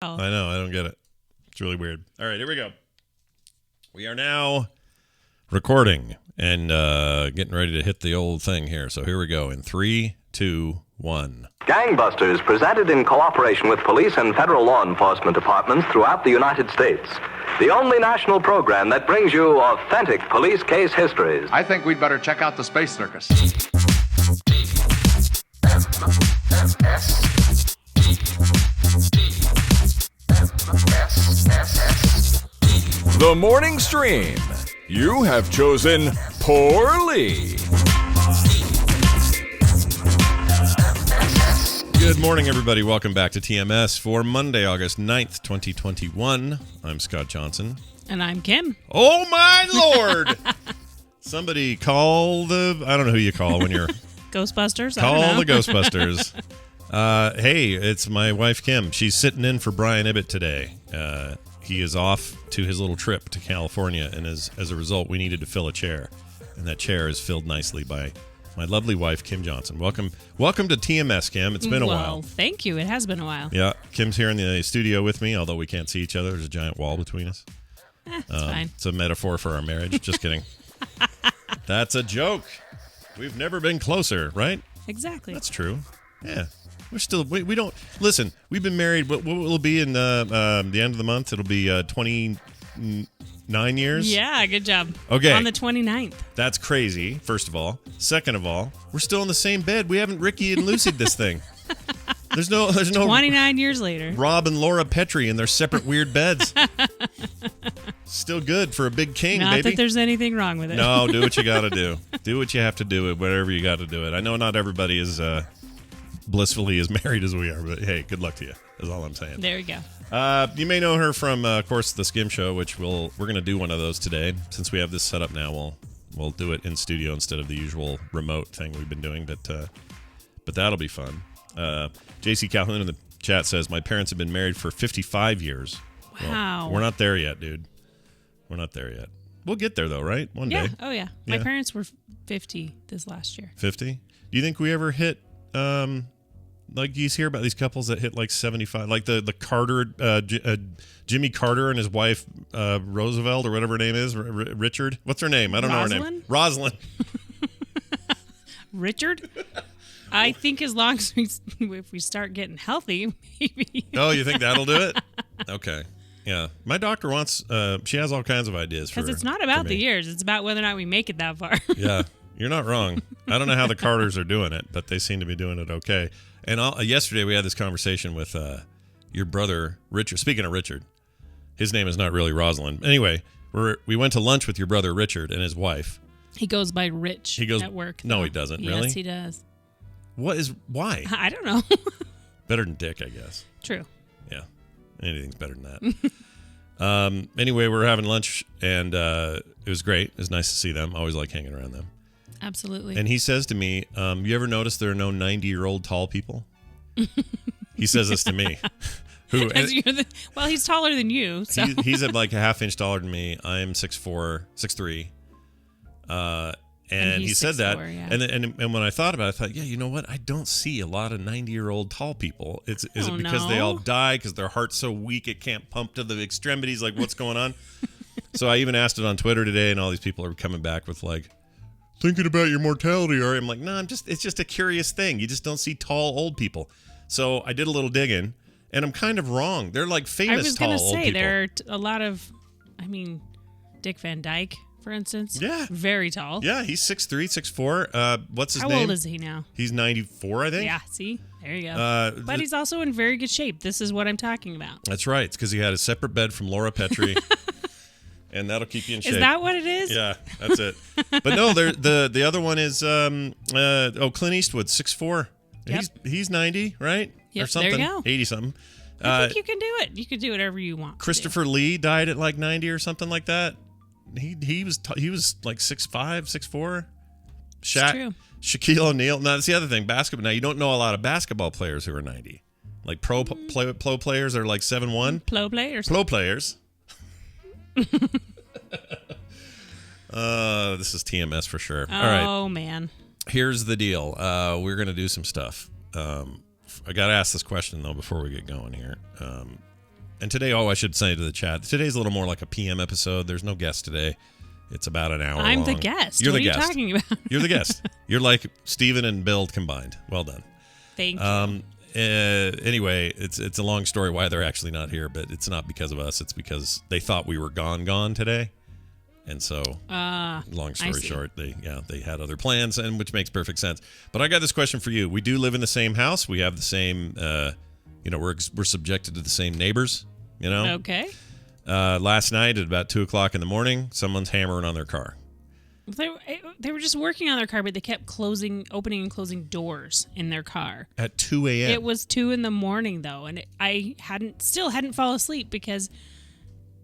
Oh. I know. I don't get it. It's really weird. All right, here we go. We are now recording and getting ready to hit the old thing here. So here we go in 3, 2, 1. Gangbusters, presented in cooperation with police and federal law enforcement departments throughout the United States. The only national program that brings you authentic police case histories. I think we'd better check out the space circus. The Morning Stream. You have chosen poorly. Good morning, everybody. Welcome back to TMS for Monday, August 9th, 2021. I'm Scott Johnson. And I'm Kim. Oh, my Lord! Somebody call I don't know who you call when you're... Ghostbusters? Call the Ghostbusters. Hey, it's my wife, Kim. She's sitting in for Brian Ibbett today. He is off to his little trip to California, and as a result, we needed to fill a chair. And that chair is filled nicely by my lovely wife, Kim Johnson. Welcome to TMS, Kim. It's been a while. Well, thank you. It has been a while. Yeah, Kim's here in the studio with me, although we can't see each other. There's a giant wall between us. It's fine. It's a metaphor for our marriage. Just kidding. That's a joke. We've never been closer, right? Exactly. That's true. Yeah. We're still, we don't, listen, we've been married, what will it be in the end of the month? It'll be 29 years? Yeah, good job. Okay. On the 29th. That's crazy, first of all. Second of all, we're still in the same bed. We haven't Ricky and Lucy'd this thing. There's no 29 years later. Rob and Laura Petrie in their separate weird beds. Still good for a big king, Not baby. that there's anything wrong with it. No, do what you got to do. Do what you have to do, whatever you got to do it. I know not everybody is blissfully as married as we are, but hey, good luck to you, is all I'm saying. There you go. You may know her from, of course, the Skim Show, which we're going to do one of those today. Since we have this set up now, we'll do it in studio instead of the usual remote thing we've been doing, but that'll be fun. JC Calhoun in the chat says, my parents have been married for 55 years. Wow. Well, we're not there yet, dude. We're not there yet. We'll get there, though, right? One day. Oh, yeah. My parents were 50 this last year. 50? Do you think we ever hit, like you hear about these couples that hit like 75, like the Carter, Jimmy Carter and his wife, Roosevelt, or whatever her name is, Richard? What's her name? I don't know her name. Rosalind. Richard? I think as long as if we start getting healthy, maybe. Oh, you think that'll do it? Okay. Yeah. My doctor wants, she has all kinds of ideas for Because it's not about the years. It's about whether or not we make it that far. Yeah. You're not wrong. I don't know how the Carters are doing it, but they seem to be doing it okay. And yesterday we had this conversation with your brother, Richard. Speaking of Richard, his name is not really Rosalind. Anyway, we went to lunch with your brother, Richard, and his wife. He goes by Rich at work. No, he doesn't. Really? Yes, he does. Why? I don't know. Better than Dick, I guess. True. Yeah. Anything's better than that. Anyway, we were having lunch, and it was great. It was nice to see them. I always like hanging around them. Absolutely. And he says to me, you ever notice there are no 90-year-old tall people? He says this to me. Well, he's taller than you. So. He's at like a half inch taller than me. I'm 6'4", 6'3". And he said 6'4", that. yeah. And when I thought about it, I thought, yeah, you know what? I don't see a lot of 90-year-old tall people. Is it because they all die because their heart's so weak it can't pump to the extremities? Like, what's going on? So I even asked it on Twitter today, and all these people are coming back with like, thinking about your mortality, or I'm like, no, it's just a curious thing. You just don't see tall old people. So I did a little digging, and I'm kind of wrong. They're like famous tall old people. I was going to say, there are a lot of, Dick Van Dyke, for instance. Yeah. Very tall. Yeah, he's 6'3", 6'4". What's his name? How old is he now? He's 94, I think. Yeah, see? There you go. But he's also in very good shape. This is what I'm talking about. That's right. It's because he had a separate bed from Laura Petrie. And that'll keep you in shape. Is that what it is? Yeah, that's it. But no, the other one is Clint Eastwood, 6'4". Yep. He's 90, right? Yep, Or something. there you go. 80 something. I think you can do it. You can do whatever you want. Christopher Lee died at like 90 or something like that. He was like 6'5", 6'4". Shaq, true. Shaquille O'Neal. Now that's the other thing. Basketball. Now you don't know a lot of basketball players who are 90. Like pro players are like 7'1". Pro players. Pro players. This is TMS for sure. All right. Oh, man. Here's the deal. We're going to do some stuff. I got to ask this question, though, before we get going here. And today, I should say to the chat, today's a little more like a PM episode. There's no guest today. It's about an hour I'm long. the guest. You're what the guest. What are you talking about? You're the guest. You're like Steven and Bill combined. Well done. Thank you. Anyway, it's a long story why they're actually not here, but it's not because of us. It's because they thought we were gone today. And so, long story short, they had other plans, and which makes perfect sense. But I got this question for you. We do live in the same house. We have the same, we're subjected to the same neighbors, Okay. Last night at about 2:00 in the morning, someone's hammering on their car. They were just working on their car, but they kept opening and closing doors in their car. At 2 a.m.? It was 2 a.m, though, and I still hadn't fallen asleep because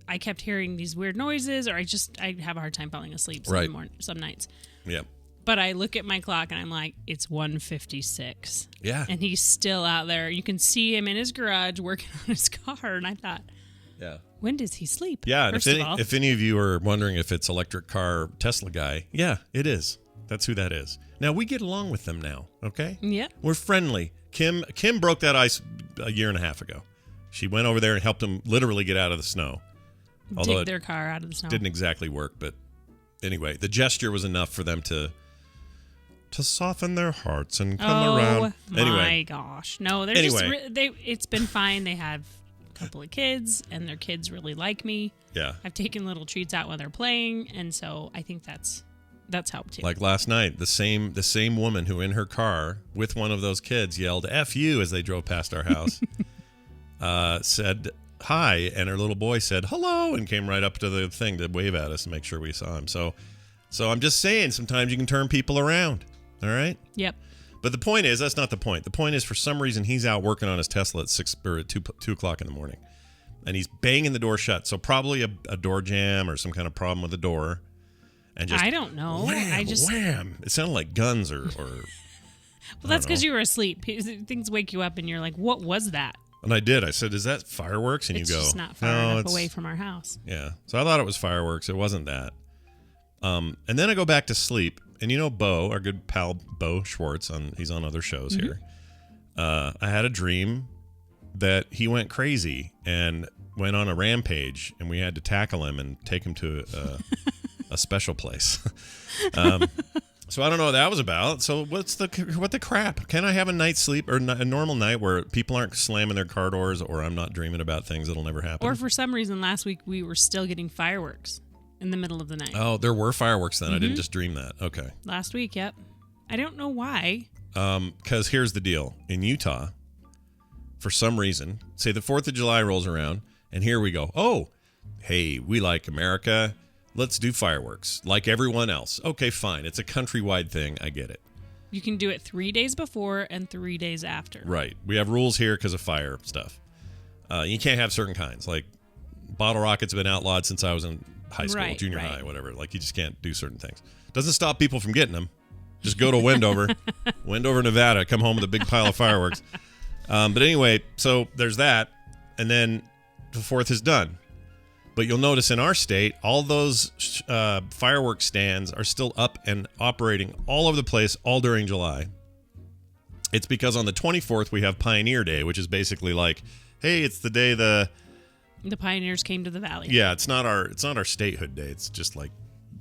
I kept hearing these weird noises, or I have a hard time falling asleep some nights. Yeah. But I look at my clock and I'm like, it's 1:56. Yeah. And he's still out there. You can see him in his garage working on his car, and I thought, yeah. When does he sleep? Yeah, and First of all. if any of you are wondering if it's electric car Tesla guy, yeah, it is. That's who that is. Now, we get along with them now, okay? Yeah. We're friendly. Kim broke that ice a year and a half ago. She went over there and helped him literally get out of the snow. Although dig their car out of the snow. Didn't exactly work, but anyway, the gesture was enough for them to soften their hearts and come around. Anyway. My gosh. No, they're it's been fine. They have a couple of kids, and their kids really like me. Yeah. I've taken little treats out while they're playing, and so I think that's helped too. Like last night, the same woman who in her car with one of those kids yelled "F you" as they drove past our house. Said hi, and her little boy said hello and came right up to the thing to wave at us and make sure we saw him. So I'm just saying, sometimes you can turn people around. All right. Yep. But the point is, that's not the point. The point is, for some reason, he's out working on his Tesla at 2:00 in the morning, and he's banging the door shut. So probably a door jam or some kind of problem with the door. And just I don't know. Wham! It sounded like guns or well, that's because you were asleep. Things wake you up, and you're like, "What was that?" And I did. I said, "Is that fireworks?" And it's you go, just not far enough away from our house. Yeah. So I thought it was fireworks. It wasn't that. And then I go back to sleep. And Bo, our good pal Bo Schwartz, he's on other shows here. I had a dream that he went crazy and went on a rampage, and we had to tackle him and take him to a special place. So I don't know what that was about. So what the crap? Can I have a night's sleep or a normal night where people aren't slamming their car doors, or I'm not dreaming about things that'll never happen? Or for some reason last week we were still getting fireworks in the middle of the night. Oh, there were fireworks then. I didn't just dream that. Okay. Last week, yep. I don't know why. Because here's the deal. In Utah, for some reason, say the 4th of July rolls around, and here we go. Oh, hey, we like America. Let's do fireworks like everyone else. Okay, fine. It's a countrywide thing. I get it. You can do it 3 days before and 3 days after. Right. We have rules here because of fire stuff. You can't have certain kinds. Like bottle rockets have been outlawed since I was in high school, junior high, whatever. Like you just can't do certain things. Doesn't stop people from getting them. Just go to Wendover, Nevada, come home with a big pile of fireworks. But anyway, so there's that. And then the 4th is done. But you'll notice in our state, all those fireworks stands are still up and operating all over the place all during July. It's because on the 24th, we have Pioneer Day, which is basically like, hey, it's the day the pioneers came to the valley. Yeah, it's not our statehood day. It's just like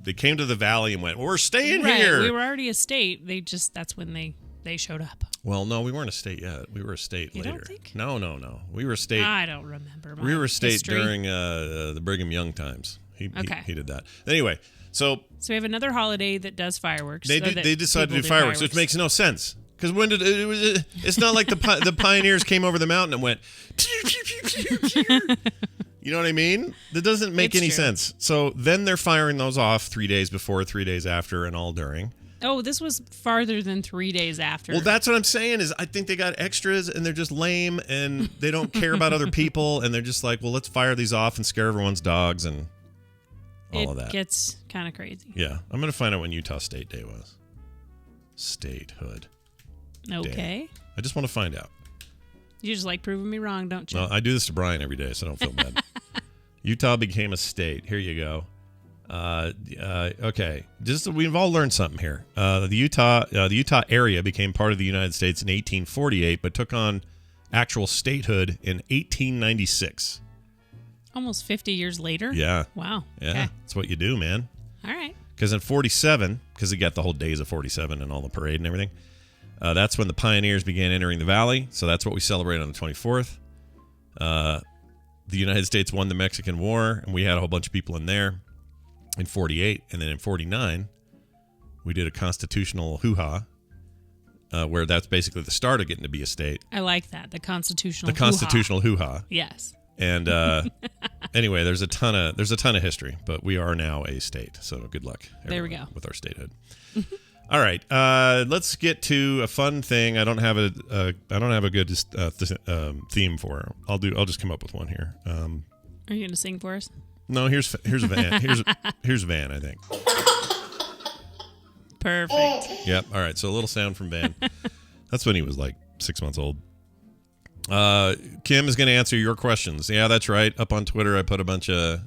they came to the valley and went, well, we're staying right. here. We were already a state. That's when they showed up. Well, no, we weren't a state yet. We were a state later. Don't think? No. We were a state. I don't remember. We were a state history. during the Brigham Young times. He did that. Anyway, so we have another holiday that does fireworks. They decided to do fireworks, which makes no sense. Because it's not like the pioneers came over the mountain and went. You know what I mean? That doesn't make any sense. So then they're firing those off 3 days before, 3 days after, and all during. Oh, this was farther than 3 days after. Well, that's what I'm saying is I think they got extras and they're just lame and they don't care about other people and they're just like, well, let's fire these off and scare everyone's dogs and all of that. It gets kind of crazy. Yeah. I'm going to find out when Utah State Day was. Statehood. Okay. Day. I just want to find out. You just like proving me wrong, don't you? No, I do this to Brian every day, so I don't feel bad. Utah became a state. Here you go. Okay. We've all learned something here. The Utah area became part of the United States in 1848, but took on actual statehood in 1896. Almost 50 years later? Yeah. Wow. Yeah. Okay. That's what you do, man. All right. Because in 47, because he got the whole days of 47 and all the parade and everything, that's when the pioneers began entering the valley. So that's what we celebrate on the 24th. The United States won the Mexican War, and we had a whole bunch of people in there in 48. And then in 49, we did a constitutional hoo-ha, where that's basically the start of getting to be a state. I like that. The constitutional hoo-ha. Yes. And anyway, there's a ton of history, but we are now a state. So good luck. There we go with our statehood. All right, let's get to a fun thing. I don't have a good theme for it. I'll just come up with one here. Are you going to sing for us? No, here's Van. Here's Van, I think. Perfect. Yep. All right. So a little sound from Van. That's when he was like 6 months old. Kim is going to answer your questions. Yeah, that's right. Up on Twitter, I put a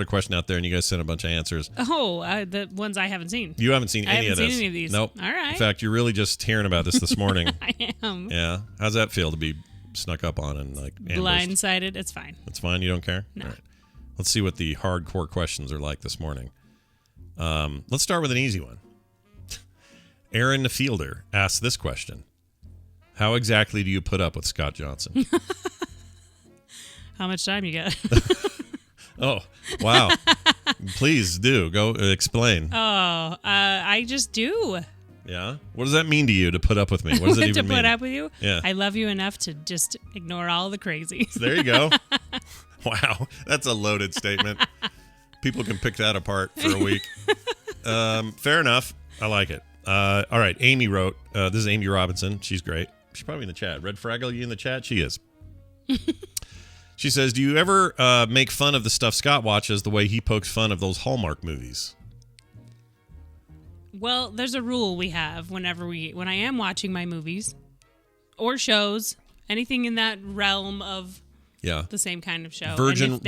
question out there, and you guys sent a bunch of answers. Oh, the ones I haven't seen. You haven't seen any of this. I haven't seen any of these. Nope. All right. In fact, you're really just hearing about this morning. I am. Yeah. How's that feel to be snuck up on and like ambushed? Blindsided? It's fine. It's fine. You don't care? No. All right. Let's see what the hardcore questions are like this morning. Let's start with an easy one. Aaron the Fielder asked this question. How exactly do you put up with Scott Johnson? How much time you got? Oh, wow. Please do. Go explain. Oh, I just do. Yeah? What does that mean to you to put up with me? What does it even mean? To put up with you? Yeah. I love you enough to just ignore all the crazies. There you go. Wow. That's a loaded statement. People can pick that apart for a week. Fair enough. I like it. All right. Amy wrote, this is Amy Robinson. She's great. She's probably in the chat. Red Fraggle, you in the chat? She is. She says, do you ever make fun of the stuff Scott watches the way he pokes fun of those Hallmark movies? Well, there's a rule we have when I am watching my movies or shows, anything in that realm of the same kind of show. Virgin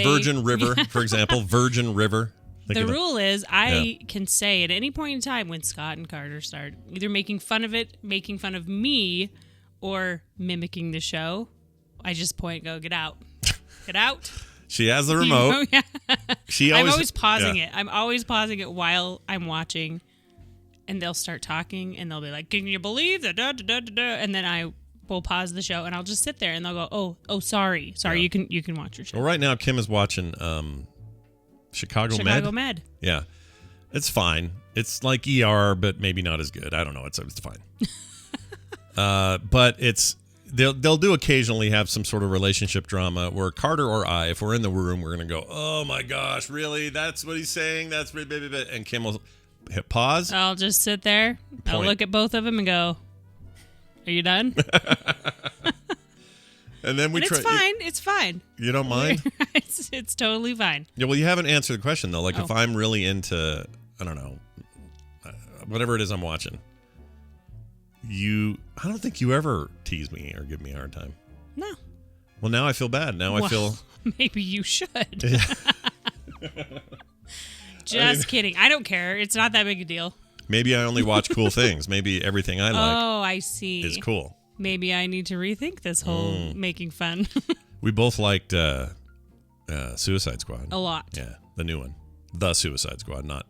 River, for example. Virgin River. The rule is I can say at any point in time when Scott and Carter start either making fun of it, making fun of me, or mimicking the show, I just point and go, get out. Get out. She has the remote. I'm always pausing it. I'm always pausing it while I'm watching, and they'll start talking, and they'll be like, can you believe that? And then I will pause the show, and I'll just sit there, and they'll go, oh, sorry. You can watch your show. Well, right now, Kim is watching Chicago Med. Yeah. It's fine. It's like ER, but maybe not as good. I don't know. It's fine. But they'll do occasionally have some sort of relationship drama where Carter or I, if we're in the room, we're going to go, oh my gosh, really? That's what he's saying? That's blah, blah, blah. And Kim will hit pause. I'll just sit there. I'll look at both of them and go, are you done? And then it's fine. It's fine. You don't mind? It's totally fine. Yeah, well, you haven't answered the question, though. Like, if I'm really into, I don't know, whatever it is I'm watching, I don't think you ever tease me or give me a hard time. No. Well, now I feel bad. I feel... Maybe you should. Just kidding. I don't care. It's not that big a deal. Maybe I only watch cool things. Maybe everything I like I see. is cool. Maybe I need to rethink this whole making fun. We both liked Suicide Squad. A lot. Yeah, the new one. The Suicide Squad, not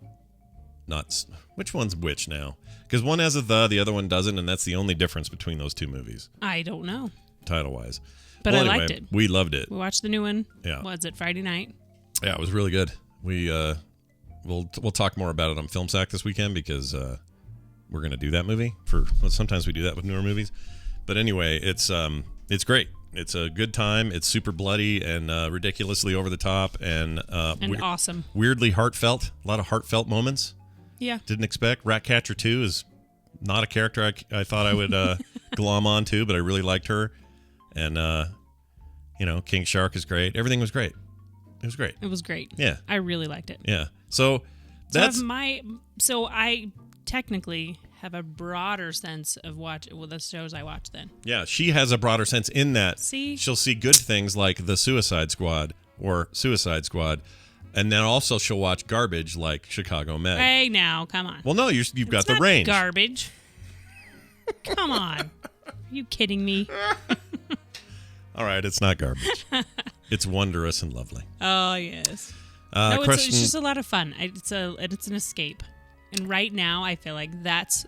which one's which now? Because one has a the other one doesn't, and that's the only difference between those two movies. I don't know. Title-wise. But anyway, I liked it. We loved it. We watched the new one. Yeah. Was it Friday night? Yeah, it was really good. We'll talk more about it on Film Sack this weekend because we're going to do that movie. Sometimes we do that with newer movies. But anyway, it's great. It's a good time. It's super bloody and ridiculously over the top and awesome. Weirdly heartfelt. A lot of heartfelt moments. Yeah. Didn't expect. Ratcatcher 2 is not a character I thought I would glom onto, but I really liked her. And King Shark is great. Everything was great. It was great. It was great. Yeah. I really liked it. Yeah. So that's so I technically have a broader sense of the shows I watch then. Yeah, she has a broader sense in that she'll see good things like The Suicide Squad or Suicide Squad, and then also she'll watch garbage like Chicago Med. Hey, now, come on. Well, no, you've got the range. Garbage. Come on. Are you kidding me? All right, it's not garbage. It's wondrous and lovely. Oh, yes. It's just a lot of fun. It's an escape. And right now, I feel like that's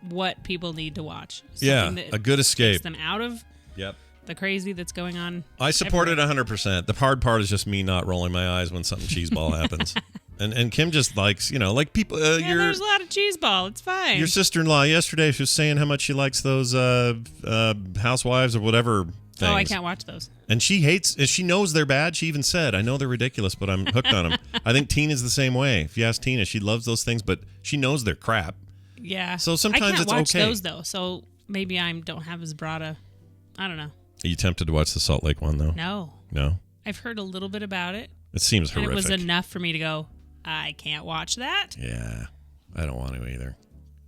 what people need to watch. Something a good escape. Takes them out of the crazy that's going on. I support it 100%. The hard part is just me not rolling my eyes when something cheeseball happens. And Kim just likes, like people. There's a lot of cheeseball. It's fine. Your sister-in-law yesterday, she was saying how much she likes those housewives or whatever things. Oh, I can't watch those. And she hates. She knows they're bad. She even said, "I know they're ridiculous, but I'm hooked on them." I think Tina's the same way. If you ask Tina, she loves those things, but she knows they're crap. Yeah. So sometimes it's okay. I can't watch those though. So maybe I don't have as broad a. I don't know. Are you tempted to watch the Salt Lake one though? No. I've heard a little bit about it. It seems horrific. And it was enough for me to go, I can't watch that. Yeah, I don't want to either.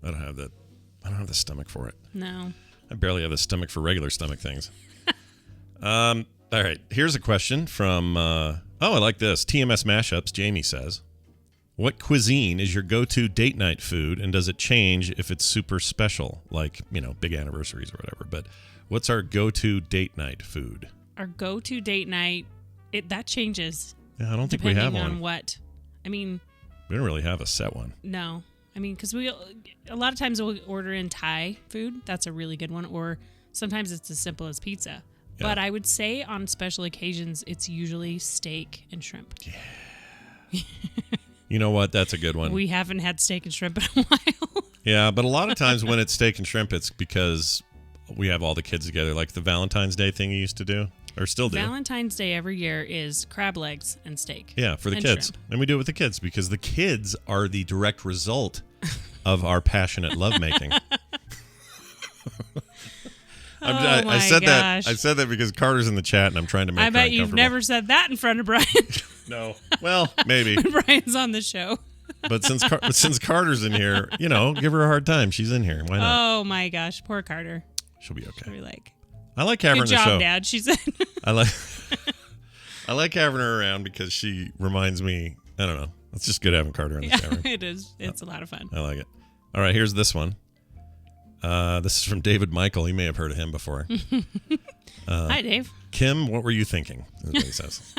I don't have the stomach for it. No. I barely have the stomach for regular stomach things. All right, here's a question from, I like this. TMS Mashups, Jamie says, what cuisine is your go-to date night food, and does it change if it's super special, like, big anniversaries or whatever? But what's our go-to date night food? Our go-to date night, that changes. Yeah, I don't think we have one. Depending on what. I mean... We don't really have a set one. No. I mean, because a lot of times we'll order in Thai food. That's a really good one. Or sometimes it's as simple as pizza. Yeah. But I would say on special occasions, it's usually steak and shrimp. Yeah. You know what? That's a good one. We haven't had steak and shrimp in a while. Yeah, but a lot of times when it's steak and shrimp, it's because we have all the kids together, like the Valentine's Day thing you used to do, or still do. Valentine's Day every year is crab legs and steak. Yeah, for the kids. Shrimp. And we do it with the kids because the kids are the direct result of our passionate lovemaking. I said that because Carter's in the chat and I'm trying to make her I bet you've never said that in front of Brian. No. Well, maybe. When Brian's on the show. But since Carter's in here, give her a hard time. She's in here. Why not? Oh my gosh, poor Carter. She'll be okay. She'll be like, I like having her in the show. Good job, Dad. She said. I like having her around because she reminds me. I don't know. It's just good having Carter in the show. It is. It's a lot of fun. I like it. All right, here's this one. This is from David Michael. You may have heard of him before. Hi, Dave. Kim, what were you thinking? Is what he says.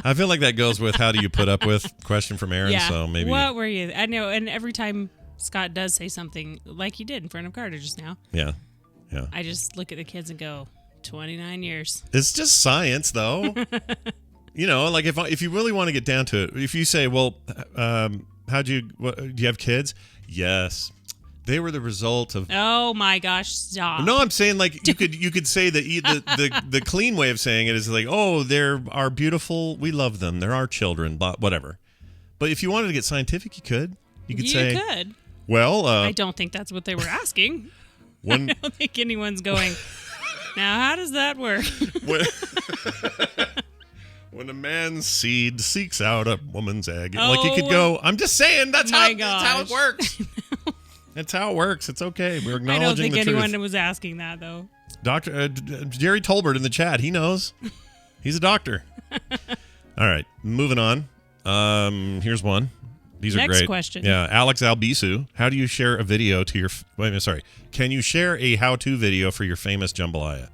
I feel like that goes with how do you put up with question from Aaron. Yeah. So maybe. What were you? I know. And every time Scott does say something like he did in front of Carter just now. Yeah. I just look at the kids and go, 29 years. It's just science, though. Like if you really want to get down to it, if you say, well, do you have kids? Yes. They were the result of. Oh my gosh! Stop. No, I'm saying like you could say that the clean way of saying it is like, oh, they're our beautiful. We love them. They're our children. Whatever. But if you wanted to get scientific, you could. You could. Well, I don't think that's what they were asking. I don't think anyone's going. Now, how does that work? When a man's seed seeks out a woman's egg, like you could go. I'm just saying that's how it works. That's how it works. It's okay. We're acknowledging the truth. I don't think anyone was asking that, though. Dr. Jerry Tolbert in the chat. He knows. He's a doctor. All right. Moving on. Here's one. These are great. Next question. Yeah. Alex Albisu. How do you share a video to your... Wait a minute. Sorry. Can you share a how-to video for your famous jambalaya?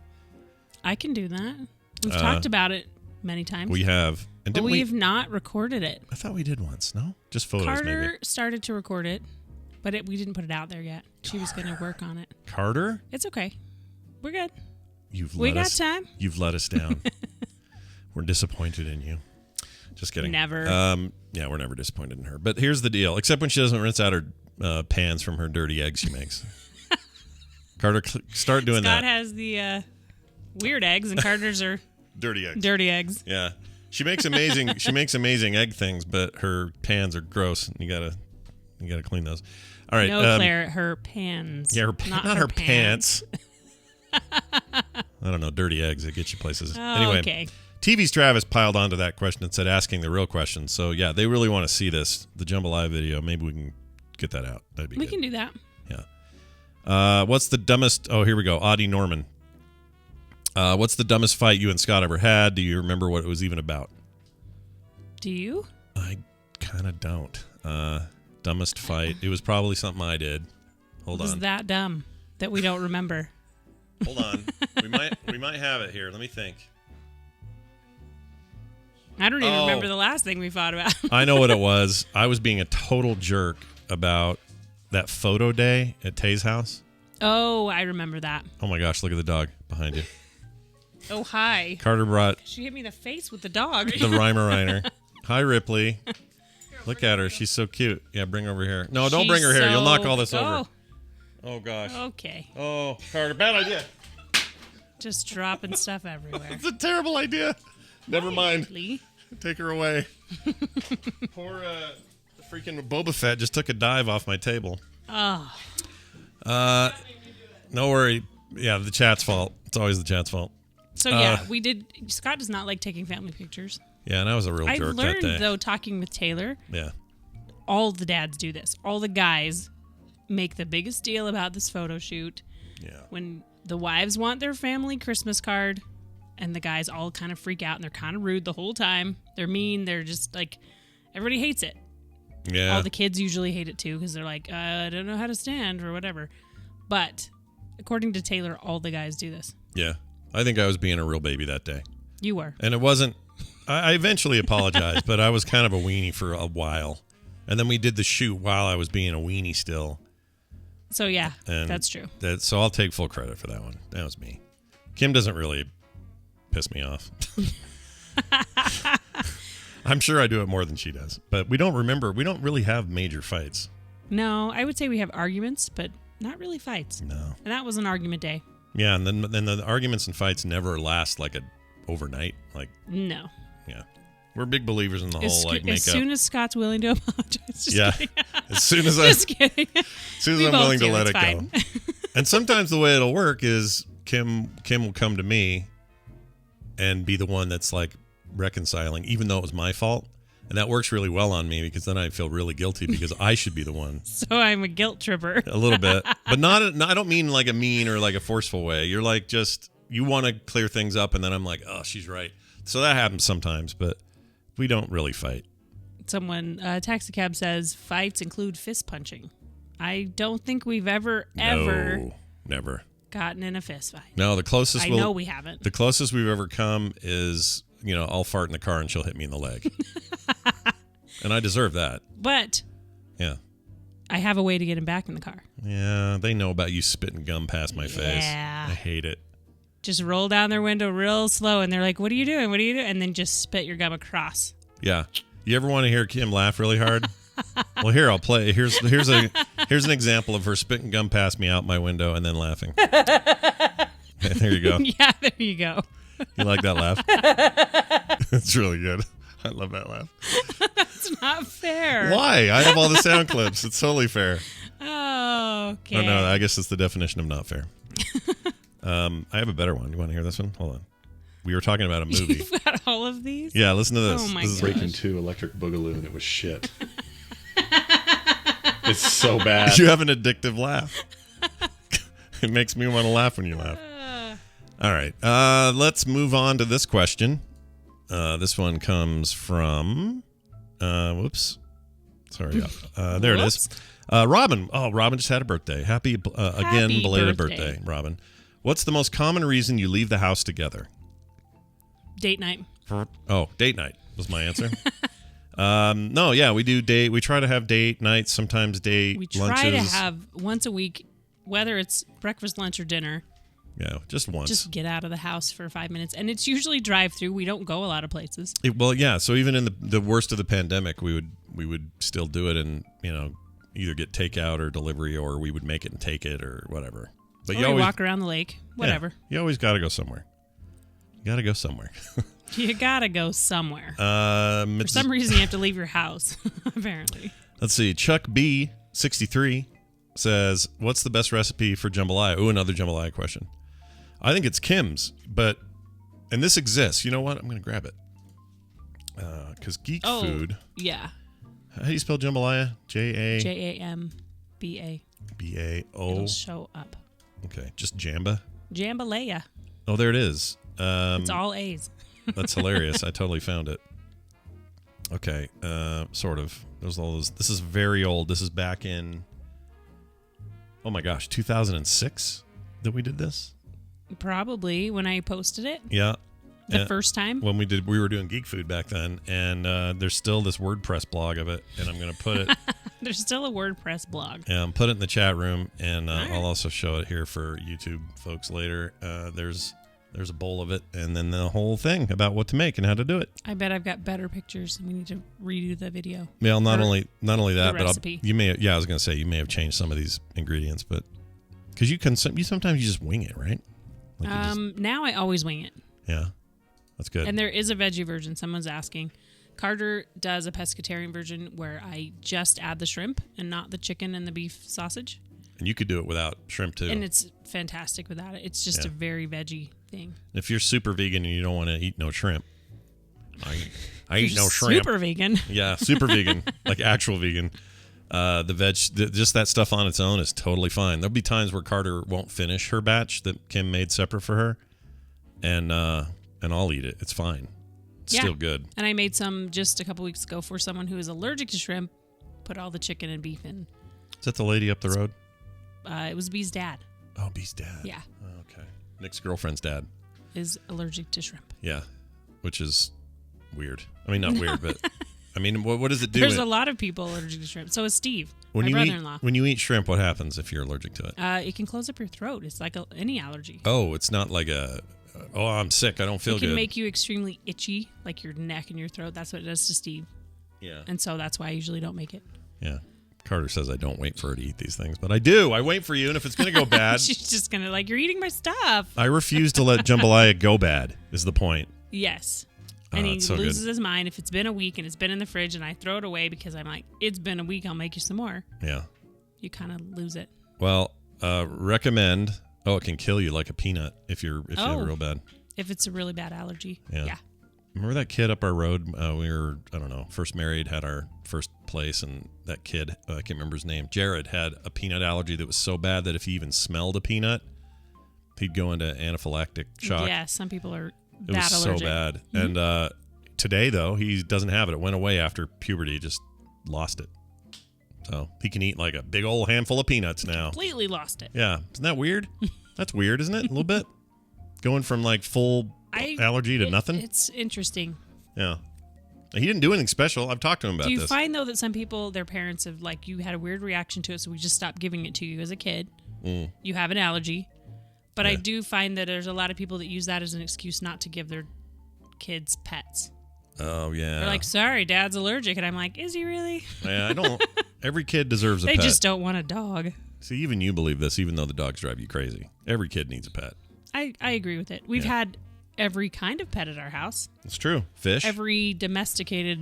I can do that. We've talked about it many times. We have. But we've not recorded it. I thought we did once. No? Just photos, Carter maybe. started to record it. But we didn't put it out there yet. She was going to work on it. Carter? It's okay. We're good. We got time. You've let us down. We're disappointed in you. Just kidding. Never. Yeah, we're never disappointed in her. But here's the deal. Except when she doesn't rinse out her pans from her dirty eggs she makes. Carter, start doing Scott that. Scott has the weird eggs, and Carter's are dirty eggs. Dirty eggs. Yeah. She makes amazing egg things, but her pans are gross. You gotta clean those. All right. No, Claire, her pans. Yeah, not her pants. I don't know. Dirty eggs. It gets you places. Anyway, okay. TV's Travis piled onto that question and said, asking the real question. So, yeah, they really want to see this, the jambalaya video. Maybe we can get that out. That'd be good. We can do that. Yeah. What's the dumbest... Oh, here we go. Audie Norman. What's the dumbest fight you and Scott ever had? Do you remember what it was even about? Do you? I kind of don't. Dumbest fight. It was probably something I did. Hold on. It was that dumb that we don't remember. Hold on. We might have it here. Let me think. I don't even remember the last thing we fought about. I know what it was. I was being a total jerk about that photo day at Tay's house. Oh, I remember that. Oh my gosh, look at the dog behind you. Oh, hi. Carter brought... She hit me in the face with the dog. The Reiner. Hi, Ripley. Look at her. She's so cute. Yeah, bring her over here. No, don't bring her here. You'll knock all this over. Oh, gosh. Okay. Oh, Carter, bad idea. Just dropping stuff everywhere. It's a terrible idea. Never mind. Ripley. Take her away. Poor freaking Boba Fett just took a dive off my table. Oh. No worry. Yeah, the chat's fault. It's always the chat's fault. So, yeah, we did. Scott does not like taking family pictures. Yeah, and I was a real jerk that day. I've learned, though, talking with Taylor. Yeah. All the dads do this. All the guys make the biggest deal about this photo shoot. Yeah. When the wives want their family Christmas card, and the guys all kind of freak out, and they're kind of rude the whole time. They're mean. They're just like, everybody hates it. Yeah. All the kids usually hate it, too, because they're like, I don't know how to stand or whatever. But according to Taylor, all the guys do this. Yeah. I think I was being a real baby that day. You were. And it wasn't... I eventually apologized, but I was kind of a weenie for a while. And then we did the shoot while I was being a weenie still. So, yeah, and that's true. So I'll take full credit for that one. That was me. Kim doesn't really piss me off. I'm sure I do it more than she does. But we don't really have major fights. No, I would say we have arguments, but not really fights. No. And that was an argument day. Yeah, and then the arguments and fights never last like overnight. Like no. Yeah. We're big believers in the whole makeup. As soon as Scott's willing to apologize. Just kidding. As soon as just kidding. As soon as I'm willing to let it go. And sometimes the way it'll work is Kim will come to me and be the one that's like reconciling, even though it was my fault. And that works really well on me because then I feel really guilty because I should be the one. So I'm a guilt tripper. A little bit. But I don't mean like a mean or like a forceful way. You're like you want to clear things up and then I'm like, oh, she's right. So that happens sometimes, but we don't really fight. Someone, Taxi Cab says, fights include fist punching. I don't think we've ever never gotten in a fist fight. No, the closest I know we haven't. The closest we've ever come is, I'll fart in the car and she'll hit me in the leg. And I deserve that. But yeah, I have a way to get him back in the car. Yeah, they know about you spitting gum past my face. I hate it. Just roll down their window real slow, and they're like, "What are you doing? What are you doing?" And then just spit your gum across. Yeah. You ever want to hear Kim laugh really hard? Well, here I'll play. Here's an example of her spitting gum past me out my window and then laughing. There you go. Yeah, there you go. You like that laugh? It's really good. I love that laugh. That's not fair. Why? I have all the sound clips. It's totally fair. Oh, okay. Oh, no, I guess it's the definition of not fair. I have a better one. You want to hear this one? Hold on. We were talking about a movie. You've got all of these? Yeah, listen to this. Oh, my This gosh. is Breaking 2 Electric Boogaloo, and it was shit. It's so bad. You have an addictive laugh. It makes me want to laugh when you laugh. All right. Let's move on to this question. This one comes from... whoops. Sorry. There it is. Robin. Oh, Robin just had a birthday. Happy belated birthday, Robin. What's the most common reason you leave the house together? Date night. Oh, date night was my answer. No, yeah, we do date. We try to have date nights, sometimes date lunches. We try to have once a week, whether it's breakfast, lunch, or dinner. Yeah, just once. Just get out of the house for 5 minutes. And it's usually drive-through. We don't go a lot of places. Well, yeah, so even in the worst of the pandemic, we would still do it and, either get takeout or delivery, or we would make it and take it or whatever. But or you always walk around the lake, whatever. Yeah, you always got to go somewhere. You got to go somewhere. You got to go somewhere. For some reason, you have to leave your house, apparently. Let's see. Chuck B, 63, says, what's the best recipe for jambalaya? Ooh, another jambalaya question. I think it's Kim's, and this exists. You know what? I'm going to grab it. Because Geek Food. Yeah. How do you spell jambalaya? Jamba. B-A-O. It'll show up. Okay, just Jamba? Jambalaya. Oh, there it is. It's all A's. That's hilarious. I totally found it. Okay, sort of. There's all those. This is very old. This is back in, oh my gosh, 2006 that we did this? Probably when I posted it. Yeah. The first time? When we were doing Geek Food back then, and there's still this WordPress blog of it, and I'm going to put it... There's still a WordPress blog. Yeah, I'm put it in the chat room, and I'll also show it here for YouTube folks later. There's a bowl of it, and then the whole thing about what to make and how to do it. I bet I've got better pictures. We need to redo the video. Well, not only that, but recipe. I was going to say you may have changed some of these ingredients, but because you sometimes you just wing it, right? Now I always wing it. Yeah, that's good. And there is a veggie version. Someone's asking. Carter does a pescatarian version where I just add the shrimp and not the chicken and the beef sausage. And you could do it without shrimp too. And it's fantastic without it. It's just a very veggie thing. If you're super vegan and you don't want to eat no shrimp, I eat no shrimp. Super vegan. Yeah, super vegan, like actual vegan. Just that stuff on its own is totally fine. There'll be times where Carter won't finish her batch that Kim made separate for her, and I'll eat it. It's fine. It's still good. And I made some just a couple weeks ago for someone who is allergic to shrimp. Put all the chicken and beef in. Is that the lady up the road? It was Bee's dad. Oh, Bee's dad. Yeah. Oh, okay. Nick's girlfriend's dad is allergic to shrimp. Yeah, which is weird. I mean, not weird, but I mean, what does it do? There's a lot of people allergic to shrimp. So is Steve, my brother-in-law. When you eat shrimp, what happens if you're allergic to it? It can close up your throat. It's like any allergy. Oh, it's not like I'm sick. I don't feel good. It can make you extremely itchy, like your neck and your throat. That's what it does to Steve. Yeah. And so that's why I usually don't make it. Yeah. Carter says I don't wait for her to eat these things, but I do. I wait for you, and if it's going to go bad... She's just going to you're eating my stuff. I refuse to let jambalaya go bad, is the point. Yes. And he loses his mind if it's been a week and it's been in the fridge and I throw it away because I'm like, it's been a week, I'll make you some more. Yeah. You kind of lose it. Well, recommend... Oh, it can kill you like a peanut if you're real bad. If it's a really bad allergy. Yeah. Remember that kid up our road? We were, I don't know, first married, had our first place, and that kid, I can't remember his name, Jared, had a peanut allergy that was so bad that if he even smelled a peanut, he'd go into anaphylactic shock. Yeah, some people are It was allergic. So bad. Mm-hmm. And today, though, he doesn't have it. It went away after puberty. He just lost it. So he can eat like a big old handful of peanuts now. Completely lost it. Yeah. Isn't that weird? That's weird, isn't it? A little bit? Going from like full allergy to nothing? It's interesting. Yeah. He didn't do anything special. I've talked to him about this. Do you find, though, that some people, their parents have, you had a weird reaction to it, so we just stopped giving it to you as a kid? Mm. You have an allergy. But I do find that there's a lot of people that use that as an excuse not to give their kids pets. Oh, yeah. They're like, sorry, Dad's allergic. And I'm like, is he really? Yeah, I don't. Every kid deserves a pet. They just don't want a dog. See, even you believe this, even though the dogs drive you crazy. Every kid needs a pet. I agree with it. We've had every kind of pet at our house. It's true. Fish. Every domesticated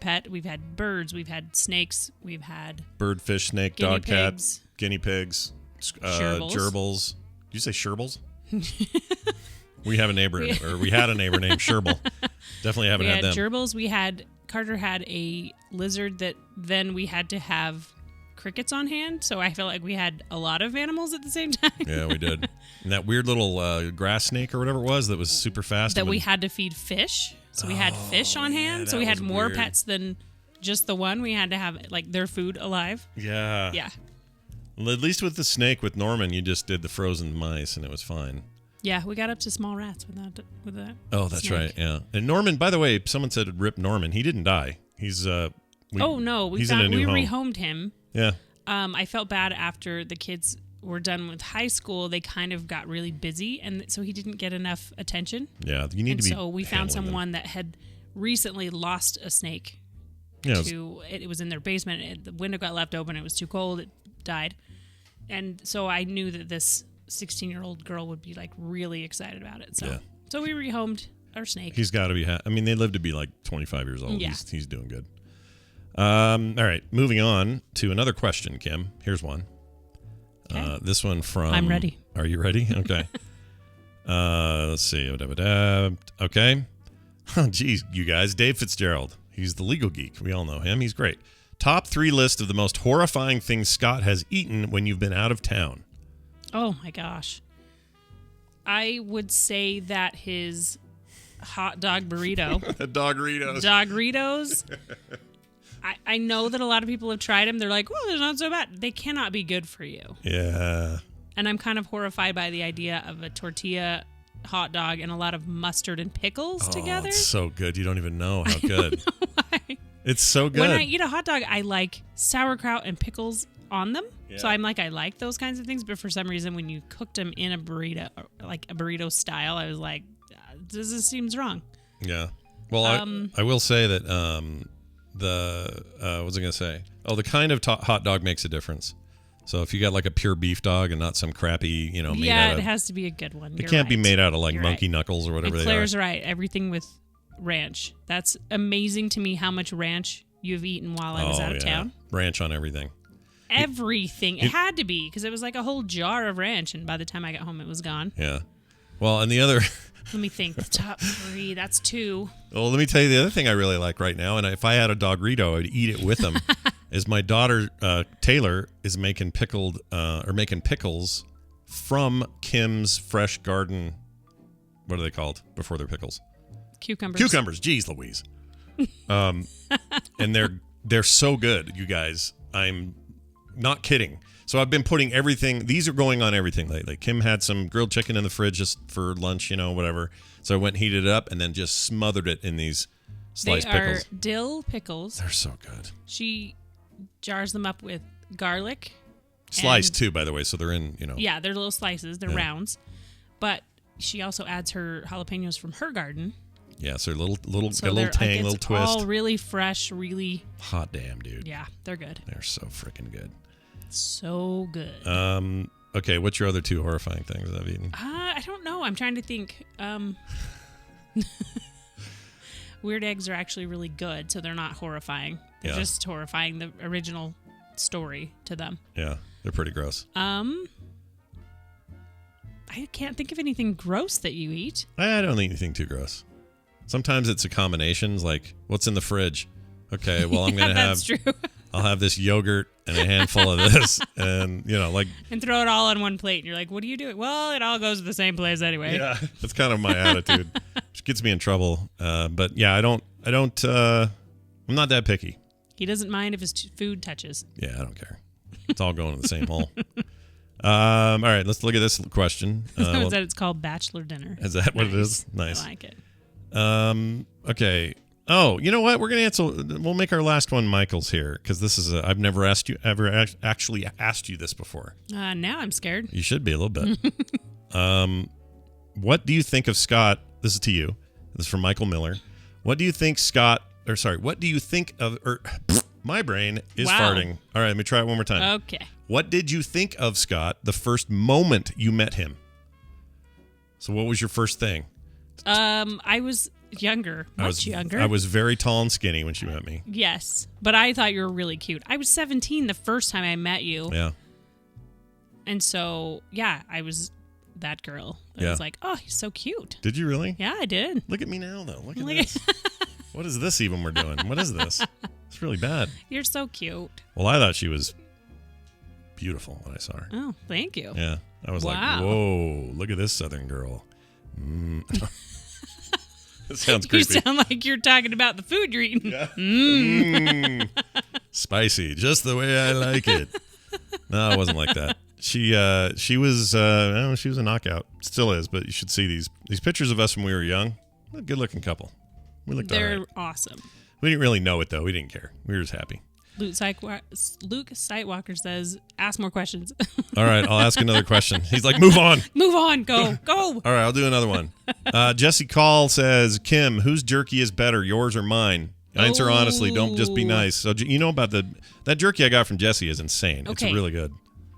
pet. We've had birds. We've had snakes. We've had bird, fish, snake, dog, cat, guinea pigs, gerbils. Did you say sherbles? We have a neighbor, or we had a neighbor named Sherble. Definitely haven't had them. We had gerbils. Carter had a lizard that then we had to have crickets on hand. So I feel like we had a lot of animals at the same time. Yeah, we did. And that weird little grass snake or whatever it was that was super fast. That we had to feed fish. So we had fish on hand. So we had more pets than just the one. We had to have their food alive. Yeah. Yeah. Well, at least with the snake with Norman, you just did the frozen mice and it was fine. Yeah, we got up to small rats with that. Oh, that's snake. right. Yeah. And Norman, by the way, someone said rip Norman. He didn't die. He's we rehomed him. Yeah. I felt bad after the kids were done with high school. They kind of got really busy, and so he didn't get enough attention. Yeah, you need to be. So we found someone that had recently lost a snake. Yeah. It was in their basement. The window got left open. It was too cold. It died. And so I knew that this 16-year-old girl would be really excited about it. So we rehomed our snake. He's got to be. They lived to be 25 years old. Yeah. He's doing good. All right, moving on to another question, Kim. Here's one. Okay. This one from... I'm ready. Are you ready? Okay. Let's see. Okay. Oh, geez, you guys. Dave Fitzgerald. He's the legal geek. We all know him. He's great. Top 3 list of the most horrifying things Scott has eaten when you've been out of town. Oh, my gosh. I would say that his hot dog burrito. Dogritos. I know that a lot of people have tried them. They're like, well, they're not so bad. They cannot be good for you. Yeah. And I'm kind of horrified by the idea of a tortilla hot dog and a lot of mustard and pickles together. It's so good. You don't even know how good. I don't know why. It's so good. When I eat a hot dog, I like sauerkraut and pickles on them. Yeah. So I like those kinds of things. But for some reason, when you cooked them in a burrito, like a burrito style, I was like, this seems wrong. Yeah. Well, I will say that what was I going to say? Oh, the kind of hot dog makes a difference. So if you got like a pure beef dog and not some crappy, made out of... it has to be a good one. It can't be made out of like monkey knuckles or whatever and they are. Claire's right. Everything with ranch. That's amazing to me how much ranch you've eaten while I was out of town. Ranch on everything. Everything. It had to be because it was like a whole jar of ranch, and by the time I got home, it was gone. Yeah. Well, and the other... Let me think. The top 3. That's 2. Well, let me tell you the other thing I really like right now, and if I had a Dogrito, I'd eat it with them, is my daughter, Taylor, is making pickles from Kim's Fresh Garden. What are they called before they're pickles? Cucumbers. Jeez Louise. And they're so good, you guys. I'm not kidding. So I've been putting everything. These are going on everything lately. Kim had some grilled chicken in the fridge just for lunch, whatever. So I went and heated it up and then just smothered it in these sliced pickles. They are dill pickles. They're so good. She jars them up with garlic. Sliced too, by the way. So they're in, Yeah, they're little slices. They're rounds. But she also adds her jalapenos from her garden. Yeah, so got a little tang, little twist. All really fresh, really hot damn, dude. Yeah, they're good. They're so freaking good. So good. Okay, what's your other 2 horrifying things I've eaten? I don't know. I'm trying to think. Weird eggs are actually really good, so they're not horrifying. They're just horrifying, the original story to them. Yeah, they're pretty gross. I can't think of anything gross that you eat. I don't eat anything too gross. Sometimes it's a combination, like, what's in the fridge? Okay, well, I'm going to have... That's true. I'll have this yogurt and a handful of this, and and throw it all on one plate. And you're like, "What are you doing?" Well, it all goes to the same place anyway. Yeah, that's kind of my attitude, which gets me in trouble. But yeah, I'm not that picky. He doesn't mind if his food touches. Yeah, I don't care. It's all going to the same hole. All right, let's look at this question. That it's called Bachelor Dinner. Is that what it is? Nice. I like it. Okay. Oh, you know what? We're gonna answer. We'll make our last one Michael's here because this is. I've never actually asked you this before. Now I'm scared. You should be a little bit. What do you think of Scott? This is to you. This is from Michael Miller. What do you think What do you think of? My brain is farting. All right, let me try it one more time. Okay. What did you think of Scott the first moment you met him? So, what was your first thing? I was younger, much younger. I was very tall and skinny when she met me. Yes, but I thought you were really cute. I was 17 the first time I met you. Yeah. And so, yeah, I was that girl. I was like, oh, he's so cute. Did you really? Yeah, I did. Look at me now, though. Look at this. What is this even we're doing? What is this? It's really bad. You're so cute. Well, I thought she was beautiful when I saw her. Oh, thank you. Yeah. I was like, whoa, look at this Southern girl. It sounds creepy. You sound like you're talking about the food you're eating. Yeah. Spicy, just the way I like it. No, it wasn't like that. She was a knockout. Still is, but you should see these pictures of us when we were young. A good-looking couple. We looked all right. They're awesome. We didn't really know it, though. We didn't care. We were just happy. Luke Sightwalker says, ask more questions. All right, I'll ask another question. He's like, move on. Move on. Go. All right, I'll do another one. Jesse Call says, Kim, whose jerky is better, yours or mine? Answer honestly. Don't just be nice. So you know about that jerky I got from Jesse is insane. Okay. It's really good.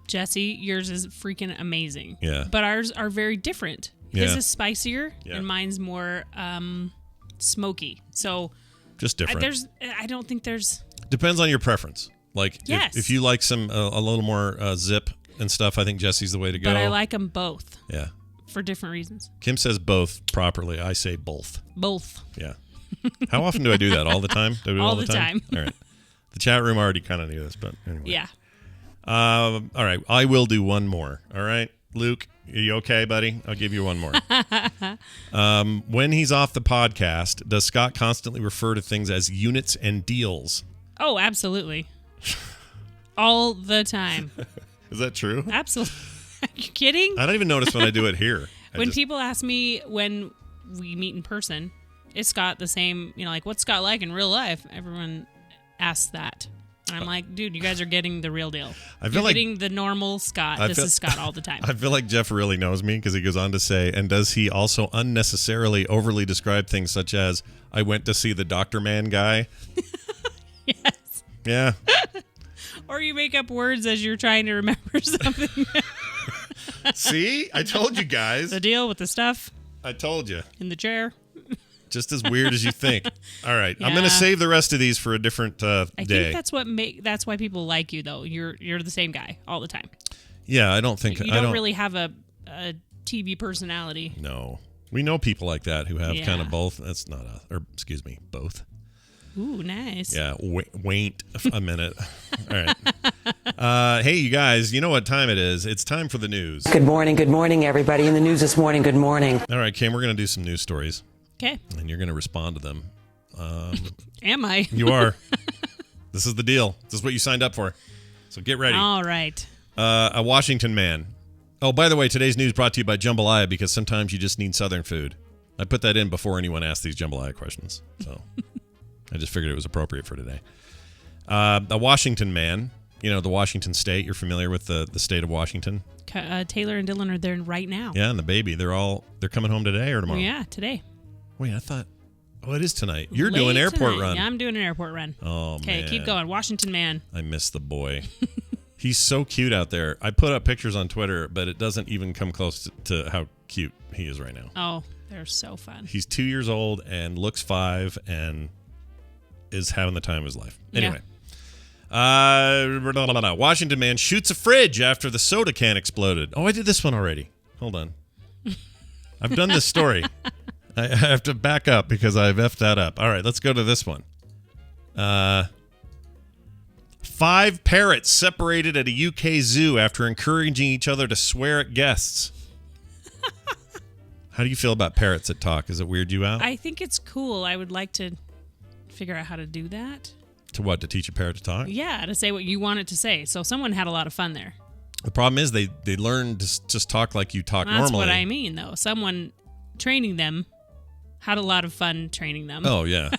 Jesse, yours is freaking amazing. Yeah. But ours are very different. His is spicier and mine's more smoky. So just different. I don't think there's... Depends on your preference. Like, yes. if you like some a little more zip and stuff, I think Jesse's the way to go. But I like them both. Yeah. For different reasons. Kim says both properly. I say both. Both. Yeah. How often do I do that? All the time? Do I do it all the time? All right. The chat room already kind of knew this, but anyway. Yeah. All right. I will do one more. All right. Luke, are you okay, buddy? I'll give you one more. When he's off the podcast, does Scott constantly refer to things as units and deals? Oh, absolutely. All the time. Is that true? Absolutely. Are you kidding? I don't even notice when I do it here. When people ask me when we meet in person, is Scott the same? Like, what's Scott like in real life? Everyone asks that. And I'm like, dude, you guys are getting the real deal. You're getting the normal Scott. This is Scott all the time. I feel like Jeff really knows me because he goes on to say, and does he also unnecessarily overly describe things such as, I went to see the Dr. Man guy? Yes. Yeah. Or you make up words as you're trying to remember something. See? I told you guys. The deal with the stuff. I told you. In the chair. Just as weird as you think. All right, yeah. I'm going to save the rest of these for a different day. I think that's why people like you, though. You're the same guy all the time. Yeah, I don't think you don't really have a TV personality. No, we know people like that who have kind of both. That's not both. Ooh, nice. Yeah, wait a minute. All right. Hey, you guys, you know what time it is? It's time for the news. Good morning, everybody. In the news this morning, good morning. All right, Kim, we're going to do some news stories. Okay. And you're going to respond to them. Am I? You are. This is the deal. This is what you signed up for. So get ready. All right. A Washington man. Oh, by the way, today's news brought to you by Jambalaya because sometimes you just need Southern food. I put that in before anyone asked these Jambalaya questions. So I just figured it was appropriate for today. A Washington man. The Washington state. You're familiar with the state of Washington? Taylor and Dylan are there right now. Yeah, and the baby. They're coming home today or tomorrow? Yeah, today. Wait, I thought... Oh, it is tonight. You're doing airport run. Yeah, I'm doing an airport run. Oh, man. Okay, keep going. Washington man. I miss the boy. He's so cute out there. I put up pictures on Twitter, but it doesn't even come close to how cute he is right now. Oh, they're so fun. He's 2 years old and looks 5 and is having the time of his life. Anyway. Yeah. Washington man shoots a fridge after the soda can exploded. Oh, I did this one already. Hold on. I've done this story. I have to back up because I've effed that up. All right, let's go to this one. 5 parrots separated at a UK zoo after encouraging each other to swear at guests. How do you feel about parrots that talk? Does it weird you out? I think it's cool. I would like to figure out how to do that. To what? To teach a parrot to talk? Yeah, to say what you want it to say. So someone had a lot of fun there. The problem is they learn to just talk like you talk normally. That's what I mean, though. Someone training them had a lot of fun training them. Oh, yeah.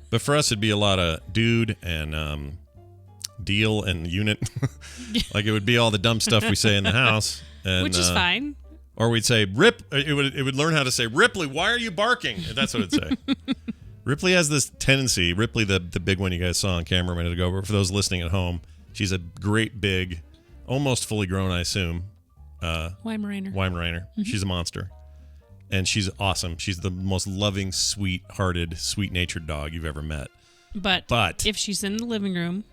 But for us, it'd be a lot of dude and deal and unit. Like it would be all the dumb stuff we say in the house. And, which is fine. Or we'd say, it would learn how to say, Ripley, why are you barking? That's what it'd say. Ripley has this tendency, Ripley, the big one you guys saw on camera a minute ago, but for those listening at home, she's a great big, almost fully grown, I assume. Weimaraner. Mm-hmm. She's a monster. And she's awesome. She's the most loving, sweet-hearted, sweet-natured dog you've ever met. But if she's in the living room,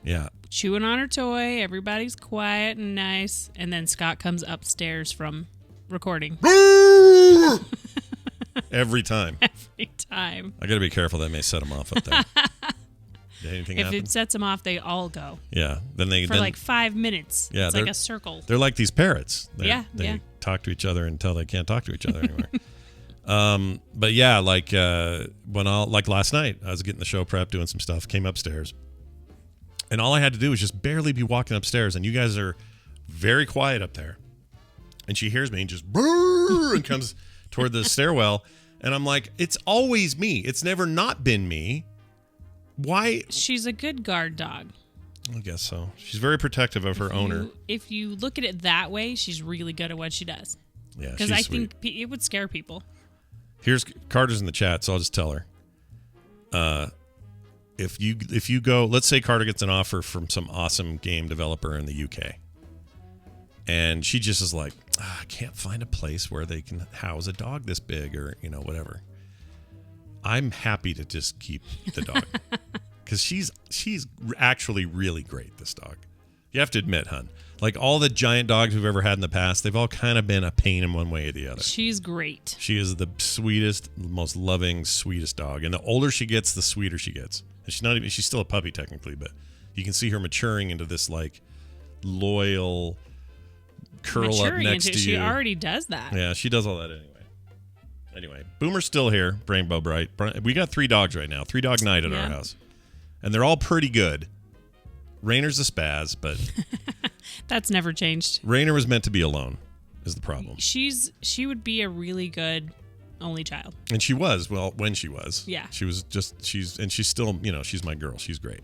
chewing on her toy, everybody's quiet and nice, and then Scott comes upstairs from recording. Every time. Every time. I got to be careful. That may set them off up there. Did anything happen? If it sets them off, they all go. Yeah. For like 5 minutes. Yeah, it's like a circle. They're like these parrots. They talk to each other until they can't talk to each other anymore. But yeah, like like last night, I was getting the show prep, doing some stuff, came upstairs, and all I had to do was just barely be walking upstairs, and you guys are very quiet up there, and she hears me and just brrr, and comes toward the stairwell, and I'm like, it's always me. It's never not been me. Why? She's a good guard dog. I guess so. She's very protective of her owner. If you look at it that way, she's really good at what she does. Yeah, because I think it would scare people. Here's Carter's in the chat, so I'll just tell her. If you go, let's say Carter gets an offer from some awesome game developer in the UK, and she just is like, I can't find a place where they can house a dog this big, or whatever. I'm happy to just keep the dog because she's actually really great. This dog, you have to admit, hun. Like all the giant dogs we've ever had in the past, they've all kind of been a pain in one way or the other. She's great. She is the sweetest, most loving, sweetest dog. And the older she gets, the sweeter she gets. And she's still a puppy technically, but you can see her maturing into this like loyal curl up next to you. She already does that. Yeah, she does all that anyway. Boomer's still here, Rainbow Bright. We got 3 dogs right now. 3-dog night at our house. And they're all pretty good. Rainer's a spaz, but that's never changed. Rainer was meant to be alone. is the problem. She would be a really good only child. And she was, well, when she was. Yeah. She's still, she's my girl. She's great.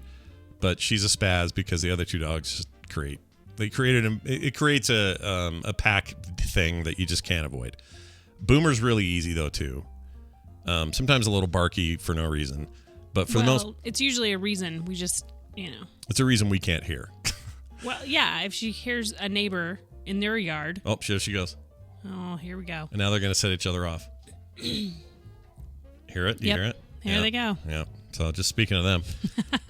But she's a spaz because the other two dogs just it creates a pack thing that you just can't avoid. Boomer's really easy though too. Sometimes a little barky for no reason, but for the most, it's usually a reason. We just, it's a reason we can't hear. Well, yeah, if she hears a neighbor in their yard. Oh, there she goes. Oh, here we go. And now they're going to set each other off. Hear it? You hear it? Here they go. Yeah. So just speaking of them.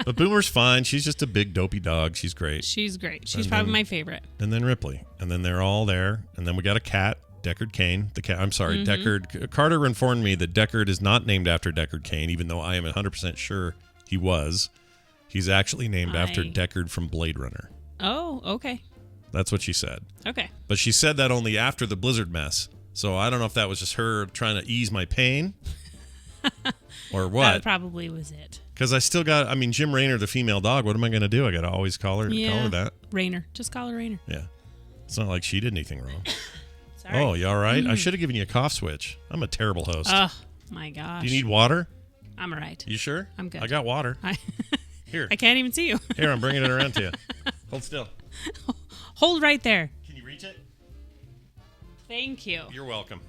But Boomer's fine. She's just a big dopey dog. She's great. She's probably my favorite. And then Ripley. And then they're all there. And then we got a cat, Deckard Cain. The cat. I'm sorry, Deckard. Carter informed me that Deckard is not named after Deckard Cain, even though I am 100% sure he was. He's actually named after Deckard from Blade Runner. Oh, okay. That's what she said. Okay. But she said that only after the blizzard mess. So I don't know if that was just her trying to ease my pain or what. That probably was it. Because I still got, Jim Raynor, the female dog, what am I going to do? I got to always call her that. Raynor. Just call her Raynor. Yeah. It's not like she did anything wrong. Sorry. Oh, you all right? I should have given you a cough switch. I'm a terrible host. Oh, my gosh. Do you need water? I'm all right. You sure? I'm good. I got water. Here. I can't even see you. Here, I'm bringing it around to you. Hold still. Hold right there. Can you reach it? Thank you. You're welcome.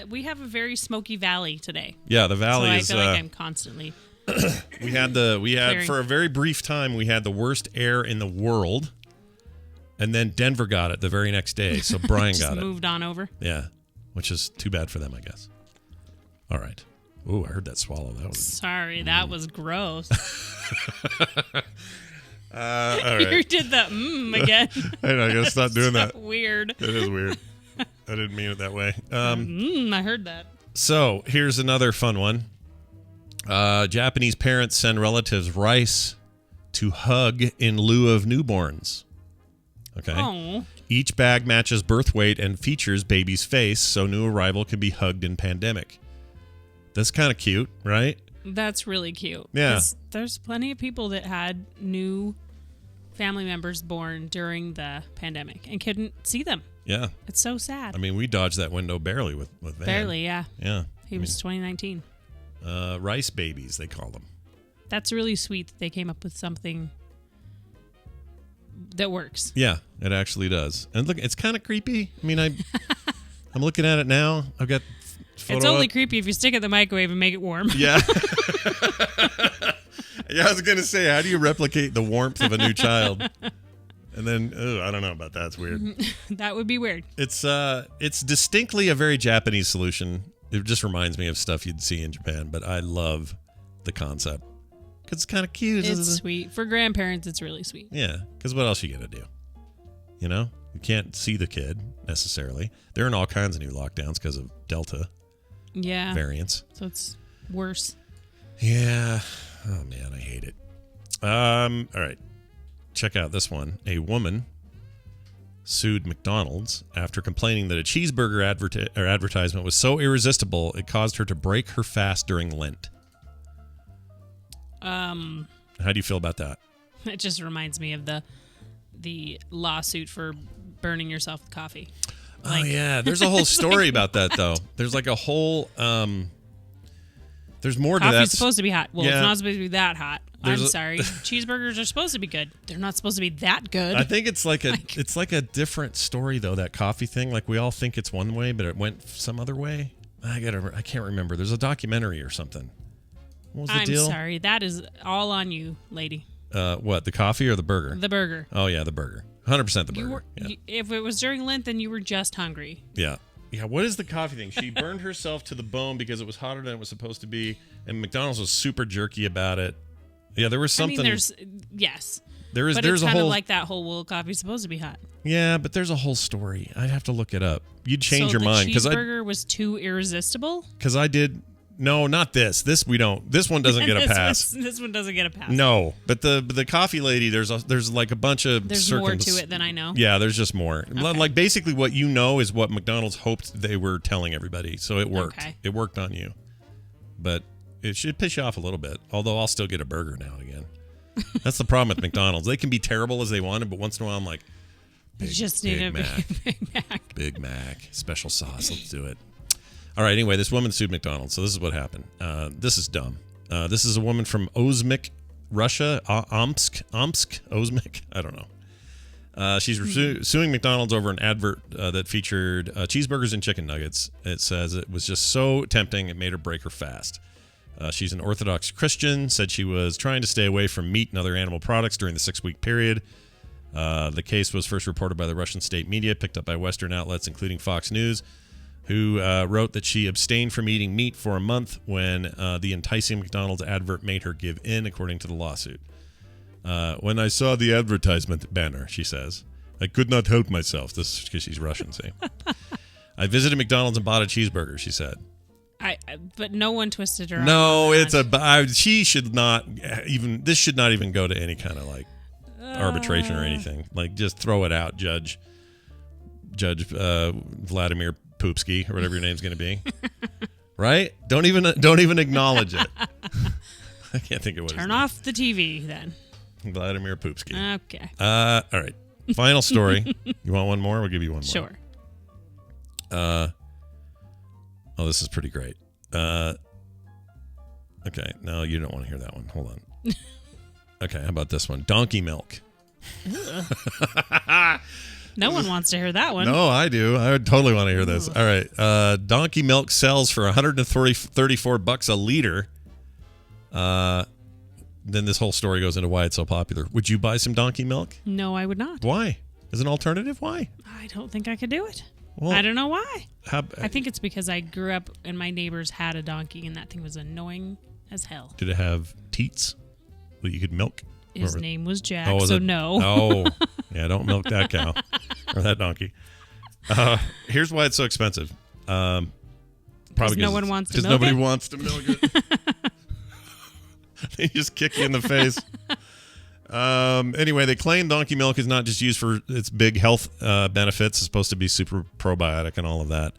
We have a very smoky valley today. Yeah, the valley is. So I feel like I'm constantly. We had for a very brief time, we had the worst air in the world. And then Denver got it the very next day. So Brian got it. Moved on over. Yeah, which is too bad for them, I guess. All right. Ooh, I heard that swallow. That was. Sorry, that was gross. All right. You did the again. I gotta stop doing that. Weird. It is weird. I didn't mean it that way. I heard that. So here's another fun one. Japanese parents send relatives rice to hug in lieu of newborns. Okay. Oh. Each bag matches birth weight and features baby's face, so new arrival can be hugged in pandemic. That's kind of cute, right? That's really cute. Yeah. There's plenty of people that had new family members born during the pandemic and couldn't see them. Yeah. It's so sad. We dodged that window barely with Van. Barely, yeah. Yeah. He was 2019. Rice babies, they call them. That's really sweet that they came up with something that works. Yeah, it actually does. And look, it's kind of creepy. I'm looking at it now. I've got photo It's only up. creepy if you stick it in the microwave and make it warm. Yeah. Yeah, I was going to say, how do you replicate the warmth of a new child? And then, I don't know about that. It's weird. That would be weird. It's distinctly a very Japanese solution. It just reminds me of stuff you'd see in Japan, but I love the concept. Because it's kind of cute. It's sweet. For grandparents, it's really sweet. Yeah, because what else you going to do? You can't see the kid, necessarily. They're in all kinds of new lockdowns because of Delta variants. So it's worse. Yeah. Oh, man, I hate it. All right. Check out this one. A woman sued McDonald's after complaining that a cheeseburger advertisement was so irresistible it caused her to break her fast during Lent. How do you feel about that? It just reminds me of the lawsuit for burning yourself with coffee. Oh, yeah. There's a whole story about that, though. There's like a whole... there's more to that. Coffee's supposed to be hot. Well, it's not supposed to be that hot. I'm sorry. Cheeseburgers are supposed to be good. They're not supposed to be that good. I think it's like a different story, though, that coffee thing. Like, we all think it's one way, but it went some other way. I can't remember. There's a documentary or something. What was the deal? I'm sorry. That is all on you, lady. What, the coffee or the burger? The burger. Oh, yeah, the burger. 100% the burger. If it was during Lent, then you were just hungry. Yeah. Yeah, what is the coffee thing? She burned herself to the bone because it was hotter than it was supposed to be, and McDonald's was super jerky about it. Yeah, there was something. Yes. There's it's a kind whole, of like that whole coffee's supposed to be hot. Yeah, but there's a whole story. I'd have to look it up. You'd change your mind because the cheeseburger was too irresistible. Because I did. No, not this. This we don't. This one doesn't get a pass. This one doesn't get a pass. No, but the coffee lady. There's like a bunch of. There's more to it than I know. Yeah, there's just more. Okay. Like basically what you know is what McDonald's hoped they were telling everybody. So it worked. Okay. It worked on you, but it should piss you off a little bit. Although I'll still get a burger now and again. That's the problem with McDonald's. They can be terrible as they want, but once in a while I'm like, You just need a Big Mac. Big Mac. Special sauce. Let's do it. All right, anyway, this woman sued McDonald's. So this is what happened. This is dumb. This is a woman from Ozmik, Russia. Omsk, Ozmik. I don't know. She's suing McDonald's over an advert that featured cheeseburgers and chicken nuggets. It says it was just so tempting it made her break her fast. She's an Orthodox Christian, said she was trying to stay away from meat and other animal products during the 6-week period. The case was first reported by the Russian state media, picked up by Western outlets, including Fox News, who wrote that she abstained from eating meat for a month when the enticing McDonald's advert made her give in, according to the lawsuit. When I saw the advertisement banner, she says, I could not help myself. This is because she's Russian, see? I visited McDonald's and bought a cheeseburger, she said. But no one twisted her. No, she should not even. This should not even go to any kind of like arbitration or anything. Like, just throw it out, Judge Vladimir Poopski, or whatever your name's going to be. Right? Don't even acknowledge it. I can't think of what. Turn off the TV then. Vladimir Poopski. Okay. All right. Final story. You want one more? We'll give you one more. Sure. Oh, this is pretty great. Okay. No, you don't want to hear that one. Hold on. Okay. How about this one? Donkey milk. No one wants to hear that one. No, I do. I would totally want to hear this. All right. Donkey milk sells for $134 a liter. Then this whole story goes into why it's so popular. Would you buy some donkey milk? No, I would not. Why? As an alternative? Why? I don't think I could do it. Well, I don't know why. I think it's because I grew up and my neighbors had a donkey and that thing was annoying as hell. Did it have teats that you could milk? His name was Jack, no. Oh, yeah, don't milk that cow or that donkey. Here's why it's so expensive. Probably because no one wants to milk nobody it? wants to milk it. They just kick you in the face. Anyway, they claim donkey milk is not just used for its big health benefits. It's supposed to be super probiotic and all of that,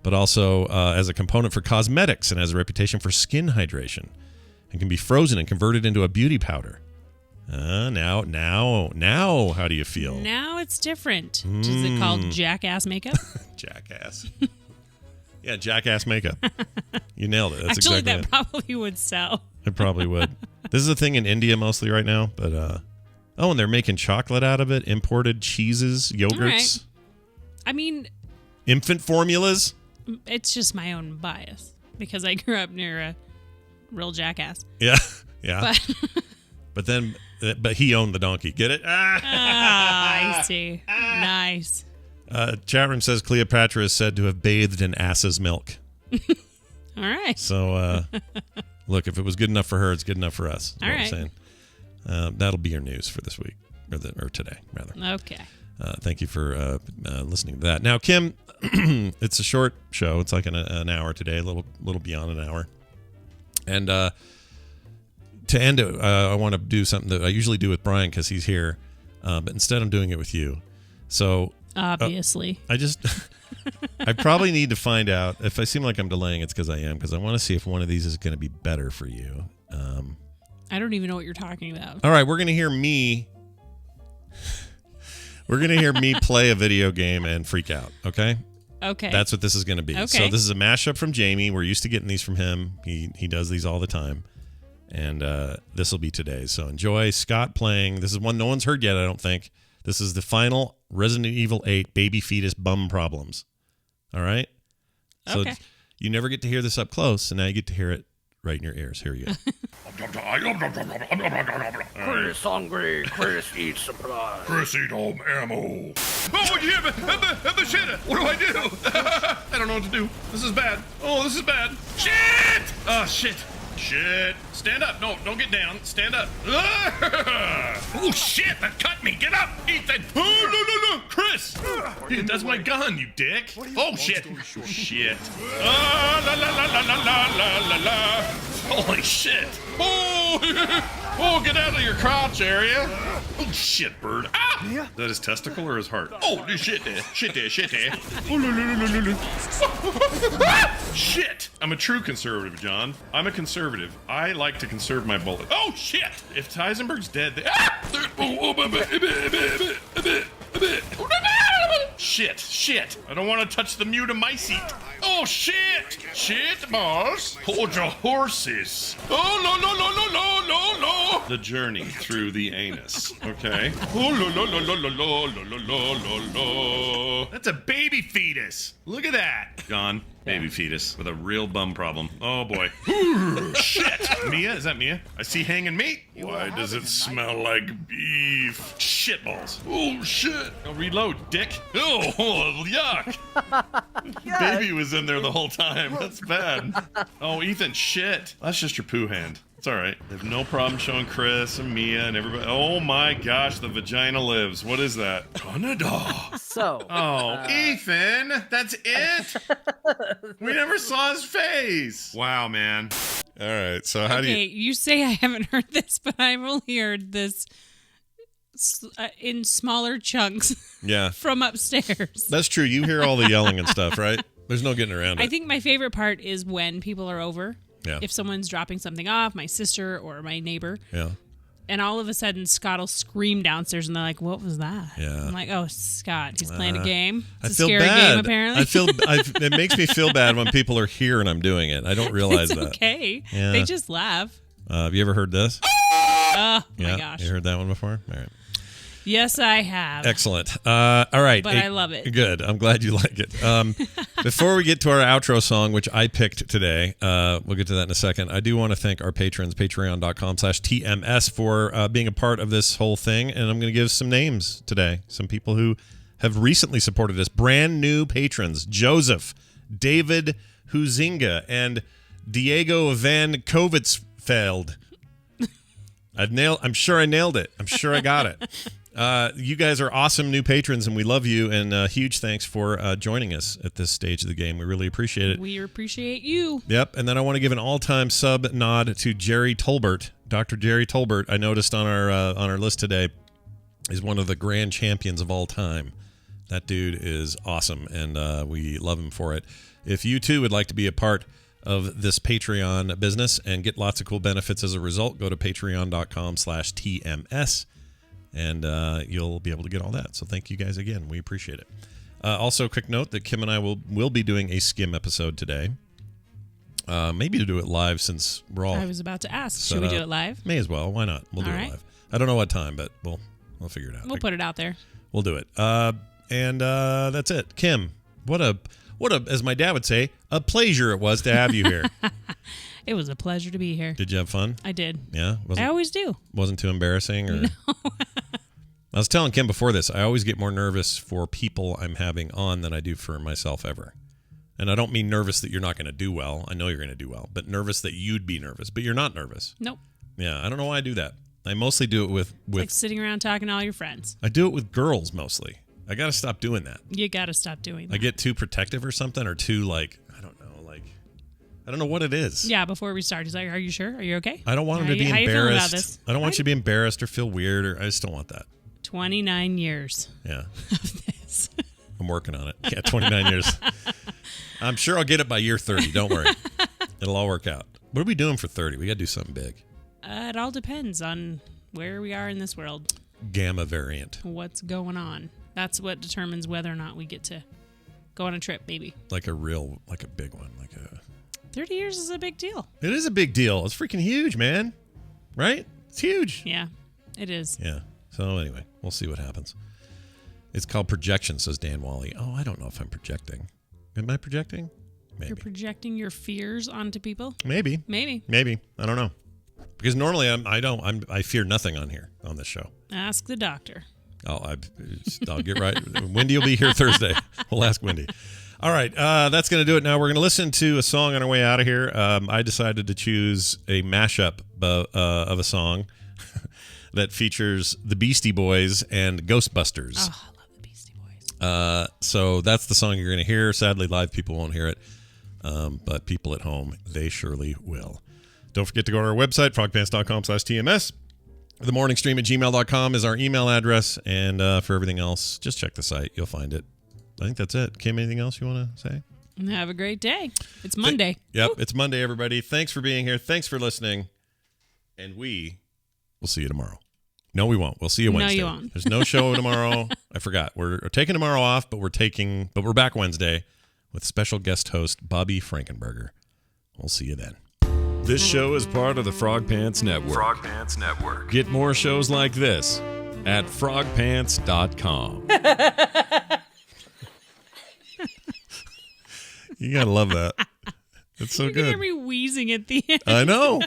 but also as a component for cosmetics and has a reputation for skin hydration and can be frozen and converted into a beauty powder. Now, how do you feel? Now it's different. Is it called Jackass makeup? Jackass. Yeah, Jackass makeup. You nailed it. That's Actually, exactly that probably would sell. It probably would. This is a thing in India mostly right now, but and they're making chocolate out of it, imported cheeses, yogurts. Right. I mean, infant formulas. It's just my own bias because I grew up near a real jackass. Yeah. But he owned the donkey. Get it? I see. Nice. Chat room says Cleopatra is said to have bathed in ass's milk. All right. So, look, if it was good enough for her, it's good enough for us. All right. I'm saying. That'll be your news for this week, or today, rather. Okay. Thank you for listening to that. Now, Kim, it's a short show. It's like an hour today, a little beyond an hour. And to end it, I want to do something that I usually do with Brian because he's here, but instead I'm doing it with you. So obviously, I probably need to find out if I seem like I'm delaying. It's because I am, because I want to see if one of these is going to be better for you. I don't even know what you're talking about. All right, we're going to hear me. We're going to hear me play a video game and freak out. Okay. Okay. That's what this is going to be. Okay. So this is a mashup from Jamie. We're used to getting these from him. He does these all the time. And this will be today's. So enjoy Scott playing. This is one no one's heard yet, I don't think. This is the final Resident Evil 8 baby fetus bum problems. All right? So okay. You never get to hear this up close, so now you get to hear it right in your ears. Here you go. Chris hungry, Chris eat supply. Chris eat home ammo. Oh, you hear me? Shit. What do I do? I don't know what to do. This is bad. Oh, this is bad. Shit! Oh, shit. Shit. Stand up. No, don't get down. Stand up. Oh, shit. That cut me. Get up. Eat that. Oh, no. Chris. Dude, that's my gun, you dick. Oh, shit. Shit. La. Holy shit. Oh, get out of your crotch area. Oh, shit, bird. Ah! Yeah. Is that his testicle or his heart? Oh, shit there. Oh, shit. I'm a true conservative, John. I'm a conservative. I like to conserve my bullets. Oh, shit. If Heisenberg's dead, shit. I don't want to touch the mute of my seat. Oh, shit, boss. Hold your horses. Oh, no. The journey through the anus, okay? Oh, lo. That's a baby fetus. Look at that. Gone. Baby fetus with a real bum problem. Oh, boy. Ooh, shit. Mia? Is that Mia? I see hanging meat. Why does it smell like beef? Shitballs. Oh, shit. I'll reload, dick. Oh, yuck. Baby was in there the whole time. That's bad. Oh, Ethan, shit. That's just your poo hand. It's all right. I have no problem showing Chris and Mia and everybody. Oh my gosh, the vagina lives. What is that? Canada. So. Oh, Ethan, that's it? We never saw his face. Wow, man. All right, so how do you... you say I haven't heard this, but I've only heard this in smaller chunks from upstairs. That's true. You hear all the yelling and stuff, right? There's no getting around it. I think my favorite part is when people are over. Yeah. If someone's dropping something off, my sister or my neighbor. Yeah. And all of a sudden, Scott will scream downstairs, and they're like, "What was that?" Yeah. I'm like, "Oh, Scott, he's playing a game. It's I a feel scary bad. game, apparently." It makes me feel bad when people are here and I'm doing it. I don't realize it's that. Okay. Yeah. They just laugh. Have you ever heard this? Oh, my gosh. You heard that one before? All right. Yes, I have. Excellent. All right. But I love it. Good. I'm glad you like it. Before we get to our outro song, which I picked today, we'll get to that in a second. I do want to thank our patrons, patreon.com/TMS, for being a part of this whole thing. And I'm going to give some names today. Some people who have recently supported us. Brand new patrons. Joseph, David Huizinga, and Diego Van Kovitzfeld. I'm sure I nailed it. I'm sure I got it. You guys are awesome new patrons, and we love you. And huge thanks for joining us at this stage of the game. We really appreciate it. We appreciate you. Yep. And then I want to give an all-time sub nod to Jerry Tolbert. Dr. Jerry Tolbert, I noticed on our list today, is one of the grand champions of all time. That dude is awesome, and we love him for it. If you, too, would like to be a part of this Patreon business and get lots of cool benefits as a result, go to patreon.com/TMS. And you'll be able to get all that. So thank you guys again. We appreciate it. Also, a quick note that Kim and I will be doing a skim episode today. Maybe to do it live since we're all... I was about to ask. Should we do it live? May as well. Why not? We'll do it live. I don't know what time, but we'll figure it out. We'll put it out there. We'll do it. And that's it. Kim, what a, as my dad would say, a pleasure it was to have you here. It was a pleasure to be here. Did you have fun? I did. Yeah? I always do. Wasn't too embarrassing? Or? No. I was telling Kim before this, I always get more nervous for people I'm having on than I do for myself ever. And I don't mean nervous that you're not going to do well. I know you're going to do well. But nervous that you'd be nervous. But you're not nervous. Nope. Yeah, I don't know why I do that. I mostly do it with like sitting around talking to all your friends. I do it with girls mostly. I got to stop doing that. You got to stop doing that. I get too protective or something, or too I don't know what it is. Yeah, before we start, he's like, "Are you sure? Are you okay?" I don't want him to be embarrassed. How you feeling about this? I don't want you to be embarrassed or feel weird, or I just don't want that. 29 years. Yeah. Of this. I'm working on it. Yeah, 29 years. I'm sure I'll get it by year 30. Don't worry. It'll all work out. What are we doing for 30? We got to do something big. It all depends on where we are in this world. Gamma variant. What's going on? That's what determines whether or not we get to go on a trip, maybe. Like a big one. 30 years is a big deal. It is a big deal. It's freaking huge, man. Right? It's huge. Yeah, it is. Yeah. So anyway, we'll see what happens. It's called projection, says Dan Wally. Oh, I don't know if I'm projecting. Am I projecting? Maybe. You're projecting your fears onto people? Maybe. I don't know. Because normally I fear nothing on here on this show. Ask the doctor. I'll get right. Wendy will be here Thursday. We'll ask Wendy. All right, that's going to do it now. We're going to listen to a song on our way out of here. I decided to choose a mashup of a song that features the Beastie Boys and Ghostbusters. Oh, I love the Beastie Boys. So that's the song you're going to hear. Sadly, live people won't hear it, but people at home, they surely will. Don't forget to go to our website, frogpants.com/TMS. TheMorningStream@gmail.com is our email address, and for everything else, just check the site. You'll find it. I think that's it. Kim, anything else you want to say? Have a great day. It's Monday. Yep, it's Monday, everybody. Thanks for being here. Thanks for listening. And we will see you tomorrow. No, we won't. We'll see you Wednesday. No, you won't. There's no show tomorrow. I forgot. We're taking tomorrow off, but we're back Wednesday with special guest host Bobby Frankenberger. We'll see you then. This show is part of the Frog Pants Network. Frog Pants Network. Get more shows like this at frogpants.com. You gotta love that. It's so you good. You hear me wheezing at the end. I know.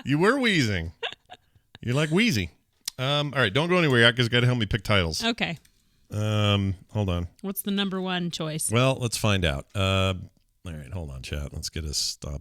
You were wheezing. You're like wheezy. All right, don't go anywhere yet because you got to help me pick titles. Okay. Hold on. What's the number one choice? Well, let's find out. All right, hold on, chat. Let's get a stop